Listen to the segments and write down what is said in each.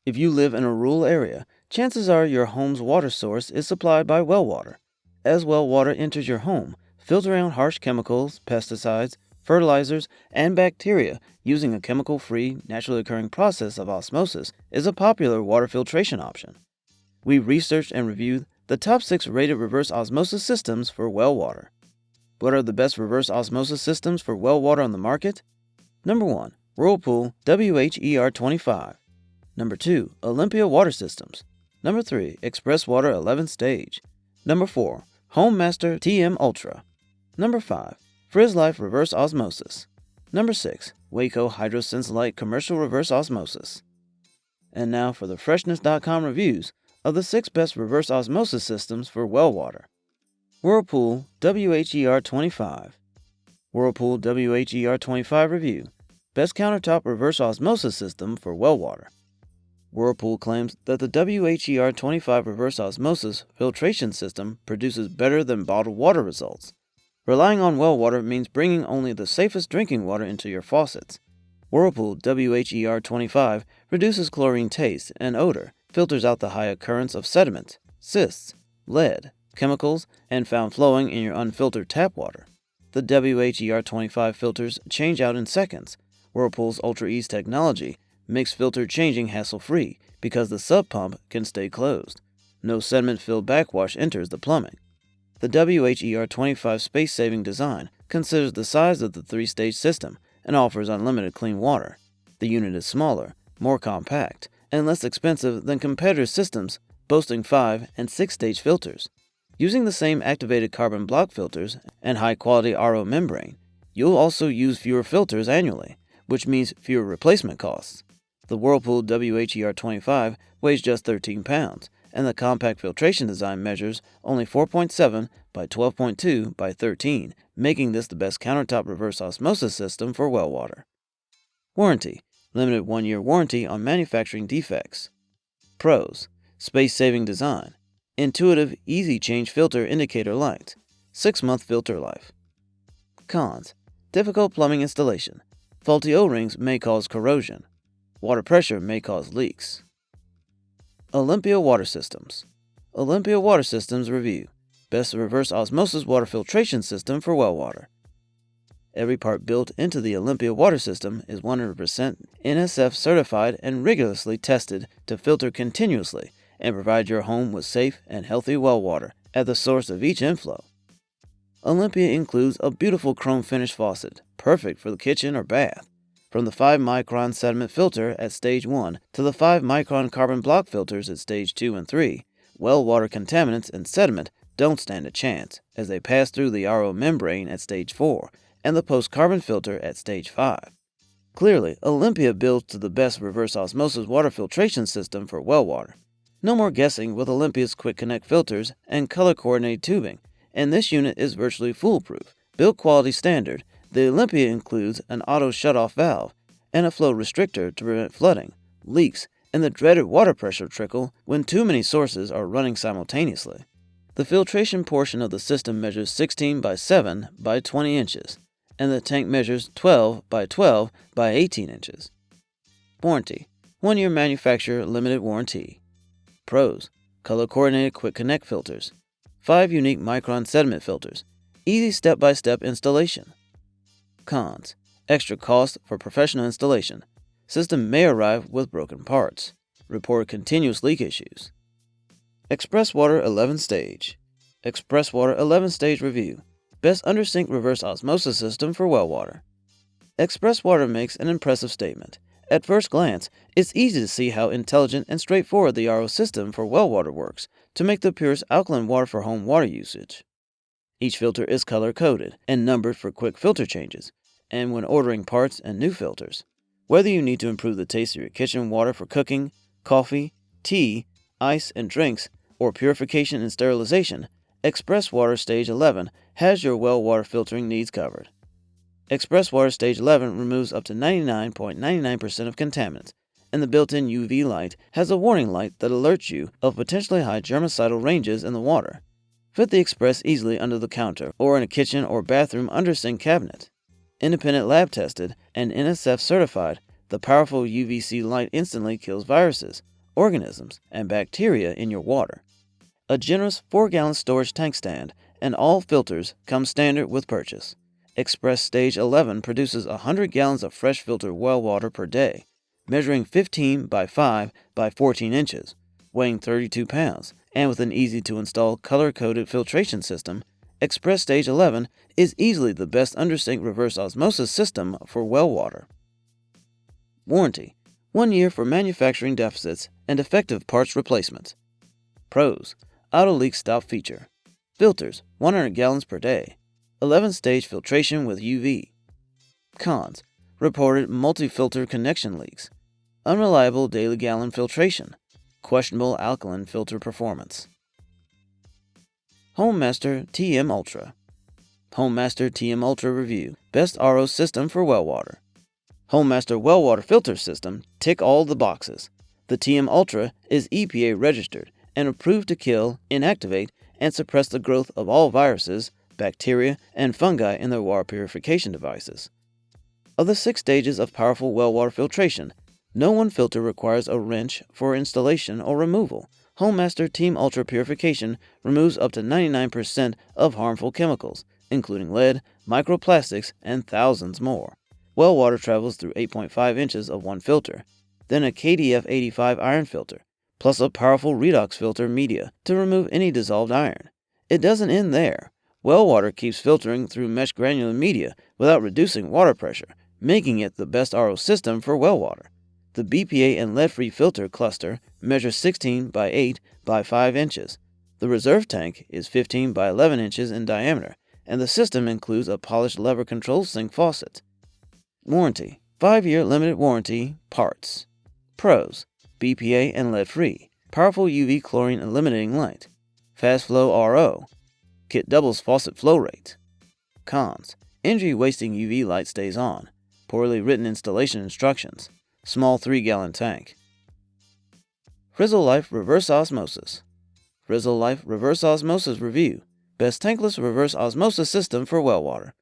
If you live in a rural area, chances are your home's water source is supplied by well water. As well water enters your home, filtering out harsh chemicals, pesticides, fertilizers, and bacteria using a chemical-free, naturally occurring process of osmosis is a popular water filtration option. We researched and reviewed the top 6 rated reverse osmosis systems for well water. What are the best reverse osmosis systems for well water on the market? Number 1. Whirlpool WHER25. Number 2. Olympia Water Systems. Number 3. Express Water 11 Stage. Number 4. HomeMaster TMULTRA. Number 5. Frizzlife Reverse Osmosis. Number 6. WECO HydroSense Light Commercial Reverse Osmosis. And now for the Freshness.com reviews of the 6 best reverse osmosis systems for well water. Whirlpool WHER25. Whirlpool WHER25 review. Best countertop reverse osmosis system for well water. Whirlpool claims that the WHER25 reverse osmosis filtration system produces better than bottled water results. Relying on well water means bringing only the safest drinking water into your faucets. Whirlpool WHER25 reduces chlorine taste and odor, filters out the high occurrence of sediment, cysts, lead, chemicals, and found flowing in your unfiltered tap water. The WHER25 filters change out in seconds. Whirlpool's Ultra Ease technology makes filter changing hassle-free because the sub pump can stay closed. No sediment-filled backwash enters the plumbing. The WHER25 space-saving design considers the size of the 3-stage system and offers unlimited clean water. The unit is smaller, more compact, and less expensive than competitor systems boasting 5- and 6-stage filters. Using the same activated carbon block filters and high-quality RO membrane, you'll also use fewer filters annually, which means fewer replacement costs. The Whirlpool WHER25 weighs just 13 pounds, and the compact filtration design measures only 4.7 by 12.2 by 13, making this the best countertop reverse osmosis system for well water. Warranty: limited 1-year warranty on manufacturing defects. Pros: space-saving design, intuitive, easy-change filter indicator light, 6-month filter life. Cons: difficult plumbing installation. Faulty O-rings may cause corrosion. Water pressure may cause leaks. Olympia Water Systems. Olympia Water Systems Review. Best reverse osmosis water filtration system for well water. Every part built into the Olympia water system is 100% NSF certified and rigorously tested to filter continuously and provide your home with safe and healthy well water at the source of each inflow. Olympia includes a beautiful chrome finish faucet, perfect for the kitchen or bath. From the 5-micron sediment filter at stage 1 to the 5-micron carbon block filters at stage 2 and 3, well water contaminants and sediment don't stand a chance as they pass through the RO membrane at stage 4 and the post-carbon filter at stage 5. Clearly, Olympia builds to the best reverse osmosis water filtration system for well water. No more guessing with Olympia's quick connect filters and color-coordinated tubing, and this unit is virtually foolproof. Built quality standard, the Olympia includes an auto shutoff valve and a flow restrictor to prevent flooding, leaks, and the dreaded water pressure trickle when too many sources are running simultaneously. The filtration portion of the system measures 16 by 7 by 20 inches, and the tank measures 12 by 12 by 18 inches. Warranty: 1-year manufacturer limited warranty. Pros: color-coordinated quick connect filters, 5 unique micron sediment filters, easy step-by-step installation. Cons: extra cost for professional installation. System may arrive with broken parts. Report continuous leak issues. Express Water 11 Stage. Express Water 11 Stage Review. Best under-sink reverse osmosis system for well water. Express Water makes an impressive statement. At first glance, it's easy to see how intelligent and straightforward the RO system for well water works to make the purest alkaline water for home water usage. Each filter is color-coded and numbered for quick filter changes, and when ordering parts and new filters. Whether you need to improve the taste of your kitchen water for cooking, coffee, tea, ice, and drinks, or purification and sterilization, Express Water Stage 11 has your well water filtering needs covered. Express Water Stage 11 removes up to 99.99% of contaminants, and the built-in UV light has a warning light that alerts you of potentially high germicidal ranges in the water. Fit the Express easily under the counter or in a kitchen or bathroom under-sink cabinet. Independent lab tested and NSF certified, the powerful UVC light instantly kills viruses, organisms, and bacteria in your water. A generous 4-gallon storage tank stand and all filters come standard with purchase. Express Stage 11 produces 100 gallons of fresh filtered well water per day, measuring 15 by 5 by 14 inches, weighing 32 pounds, and with an easy-to-install color-coded filtration system. Express Stage 11 is easily the best under-sink reverse osmosis system for well water. Warranty: 1 year for manufacturing deficits and defective parts replacements. Pros: auto leak stop feature. Filters: 100 gallons per day. 11-stage filtration with UV. Cons: reported multi-filter connection leaks. Unreliable daily gallon filtration. Questionable alkaline filter performance. HomeMaster TMULTRA. HomeMaster TMULTRA Review. Best RO system for well water. HomeMaster well water filter system tick all the boxes. The TMULTRA is EPA registered and approved to kill, inactivate, and suppress the growth of all viruses, bacteria, and fungi in their water purification devices. Of the 6 stages of powerful well water filtration, no one filter requires a wrench for installation or removal. HomeMaster TMULTRA Purification removes up to 99% of harmful chemicals, including lead, microplastics, and thousands more. Well water travels through 8.5 inches of one filter, then a KDF 85 iron filter, plus a powerful redox filter media to remove any dissolved iron. It doesn't end there. Well water keeps filtering through mesh granular media without reducing water pressure, making it the best RO system for well water. The BPA and lead-free filter cluster measures 16 by 8 by 5 inches. The reserve tank is 15 by 11 inches in diameter, and the system includes a polished lever control sink faucet. Warranty: 5-year limited warranty, parts. Pros: BPA and lead-free, powerful UV chlorine eliminating light, fast flow RO, kit doubles faucet flow rate. Cons: energy-wasting UV light stays on, poorly written installation instructions, small 3-gallon tank. Frizzlife Reverse Osmosis. Frizzlife Reverse Osmosis Review. Best tankless reverse osmosis system for well water.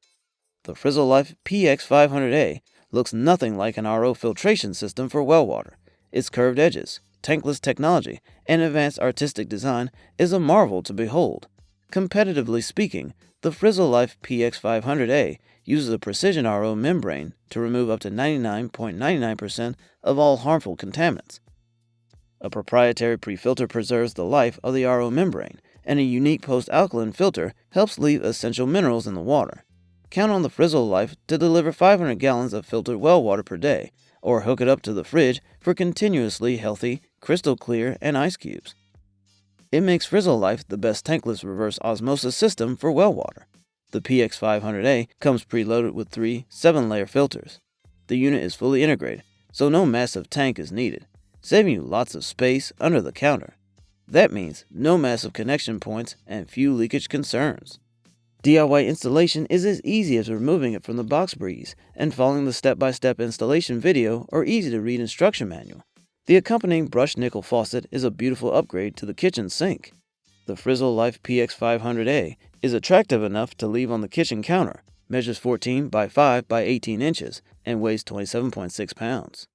The Frizzlife PX500A looks nothing like an RO filtration system for well water. Its curved edges, tankless technology, and advanced artistic design is a marvel to behold. Competitively speaking, the Frizzlife PX500A uses a precision RO membrane to remove up to 99.99% of all harmful contaminants. A proprietary pre-filter preserves the life of the RO membrane, and a unique post-alkaline filter helps leave essential minerals in the water. Count on the Frizzlife to deliver 500 gallons of filtered well water per day, or hook it up to the fridge for continuously healthy, crystal clear, and ice cubes. It makes Frizzlife the best tankless reverse osmosis system for well water. The PX500A comes preloaded with 3 7-layer filters. The unit is fully integrated, so no massive tank is needed, saving you lots of space under the counter. That means no massive connection points and few leakage concerns. DIY installation is as easy as removing it from the box breeze and following the step-by-step installation video or easy-to-read instruction manual. The accompanying brushed nickel faucet is a beautiful upgrade to the kitchen sink. The Frizzlife PX500A is attractive enough to leave on the kitchen counter, measures 14 by 5 by 18 inches, and weighs 27.6 pounds.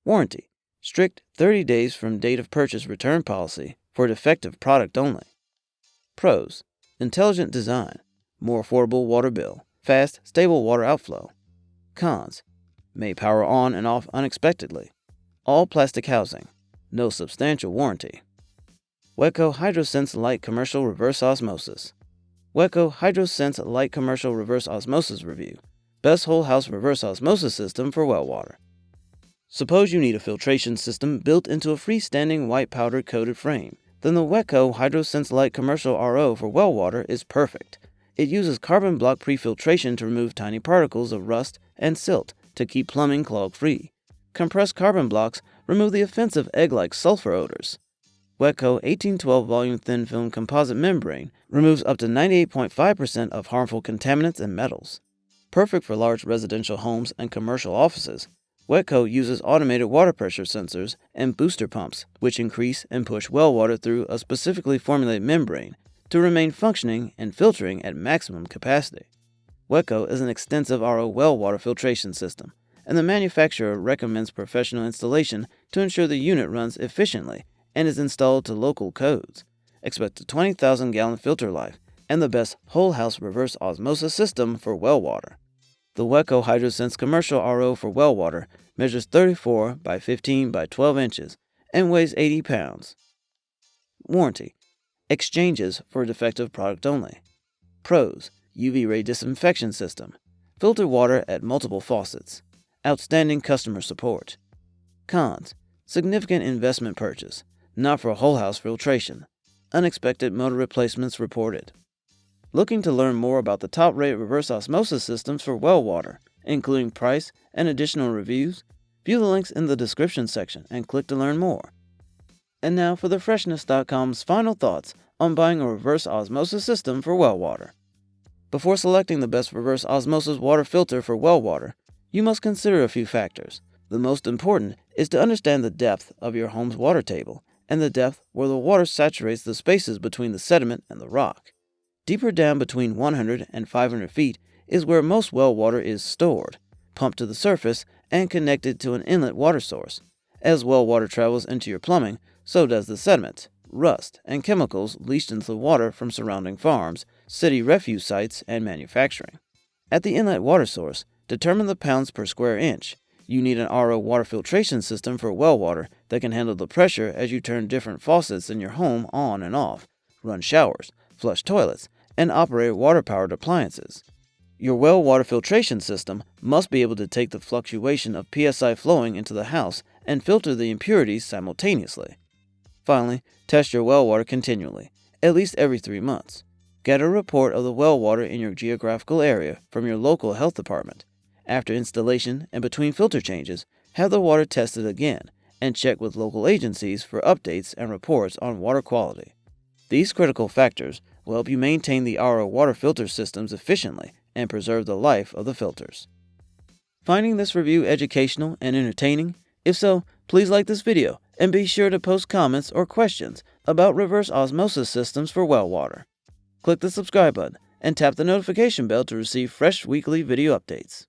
Warranty: strict 30 days from date of purchase return policy for defective product only. Pros: intelligent design, more affordable water bill, fast, stable water outflow. Cons: may power on and off unexpectedly. All plastic housing, no substantial warranty. WECO HydroSense Light Commercial Reverse Osmosis. WECO HydroSense Light Commercial Reverse Osmosis Review. Best whole house reverse osmosis system for well water. Suppose you need a filtration system built into a freestanding white powder coated frame. Then the WECO HydroSense Light Commercial RO for well water is perfect. It uses carbon block pre-filtration to remove tiny particles of rust and silt to keep plumbing clog-free. Compressed carbon blocks remove the offensive egg-like sulfur odors. WECO 1812 volume thin film composite membrane removes up to 98.5% of harmful contaminants and metals. Perfect for large residential homes and commercial offices, WECO uses automated water pressure sensors and booster pumps, which increase and push well water through a specifically formulated membrane to remain functioning and filtering at maximum capacity. WECO is an extensive RO well water filtration system, and the manufacturer recommends professional installation to ensure the unit runs efficiently and is installed to local codes. Expect a 20,000-gallon filter life and the best whole-house reverse osmosis system for well water. The WECO HydroSense commercial RO for well water measures 34 by 15 by 12 inches and weighs 80 pounds. Warranty: exchanges for defective product only. Pros: UV ray disinfection system, filter water at multiple faucets, outstanding customer support. Cons: significant investment purchase, not for whole house filtration, unexpected motor replacements reported. Looking to learn more about the top-rated reverse osmosis systems for well water, including price and additional reviews? View the links in the description section and click to learn more. And now for thefreshness.com's final thoughts on buying a reverse osmosis system for well water. Before selecting the best reverse osmosis water filter for well water, you must consider a few factors. The most important is to understand the depth of your home's water table and the depth where the water saturates the spaces between the sediment and the rock. Deeper down between 100 and 500 feet is where most well water is stored, pumped to the surface, and connected to an inlet water source. As well water travels into your plumbing, so does the sediment, rust, and chemicals leached into the water from surrounding farms, city refuse sites, and manufacturing. At the inlet water source, determine the pounds per square inch. You need an RO water filtration system for well water that can handle the pressure as you turn different faucets in your home on and off, run showers, flush toilets, and operate water-powered appliances. Your well water filtration system must be able to take the fluctuation of PSI flowing into the house and filter the impurities simultaneously. Finally, test your well water continually, at least every 3 months. Get a report of the well water in your geographical area from your local health department. After installation and between filter changes, have the water tested again and check with local agencies for updates and reports on water quality. These critical factors will help you maintain the RO water filter systems efficiently and preserve the life of the filters. Finding this review educational and entertaining? If so, please like this video and be sure to post comments or questions about reverse osmosis systems for well water. Click the subscribe button and tap the notification bell to receive fresh weekly video updates.